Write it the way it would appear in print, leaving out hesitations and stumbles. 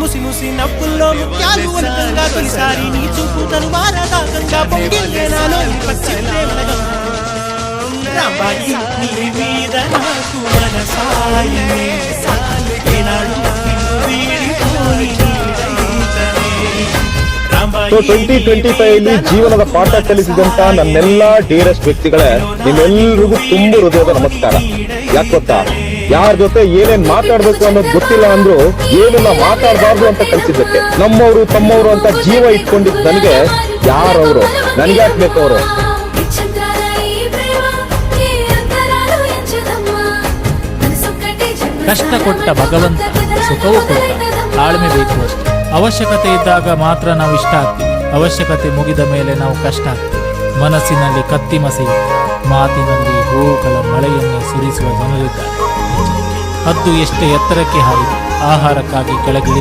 ముసి ముసి నవ్వుల్లో ముత్యాలు ఒలకంగా తొలిసారి నీ చూపుతను మారదాకంగా పొంగిల్లే నాలో ఈ పచ్చి ప్రేమల రాంబాయి నీ మీద నాకు మనసాయనే ఏనాడు వీడిపోని ಸೊ 2025 ಜೀವನದ ಪಾಠ ಕಲಿಸಿದಂತ ನನ್ನೆಲ್ಲಾ ಡಿಯರೆಸ್ಟ್ ವ್ಯಕ್ತಿಗಳೇ, ನಿಮ್ಮೆಲ್ರಿಗೂ ತುಂಬ ಹೃದಯದ ನಮಸ್ಕಾರ. ಯಾಕೆ ಗೊತ್ತಾ, ಯಾರ ಜೊತೆ ಏನೇನ್ ಮಾತಾಡ್ಬೇಕು ಅನ್ನೋದು ಗೊತ್ತಿಲ್ಲ ಅಂದ್ರು ಏನನ್ನ ಮಾತಾಡಬಾರ್ದು ಅಂತ ಕಲಿಸಿದ್ದಕ್ಕೆ. ನಮ್ಮವರು ತಮ್ಮವರು ಅಂತ ಜೀವ ಇಟ್ಕೊಂಡಿದ್ ನನಗೆ ಯಾರವರು, ನನಗ್ಯಾಕೆ ಬೇಕವರು? ಕಷ್ಟ ಕೊಟ್ಟ ಭಗವಂತ ಸುಖವೂ ಕೊಟ್ಟ, ತಾಳ್ಮೆ ಬೇಕು ಅಷ್ಟೇ. ಅವಶ್ಯಕತೆ ಇದ್ದಾಗ ಮಾತ್ರ ನಾವು ಇಷ್ಟ ಆಗ್ತೀವಿ, ಅವಶ್ಯಕತೆ ಮುಗಿದ ಮೇಲೆ ನಾವು ಕಷ್ಟ ಆಗ್ತೀವಿ. ಮನಸ್ಸಿನಲ್ಲಿ ಕತ್ತಿ ಮಸೆಯುತ್ತೆ, ಮಾತಿನಲ್ಲಿ ಹೂವುಗಳ ಮಳೆಯನ್ನೇ ಸುರಿಸುವ ಜನರಿದ್ದಾರೆ. ಹದ್ದು ಎಷ್ಟು ಎತ್ತರಕ್ಕೆ ಹಾರಿದೆ, ಆಹಾರಕ್ಕಾಗಿ ಕೆಳಗಿಳಿ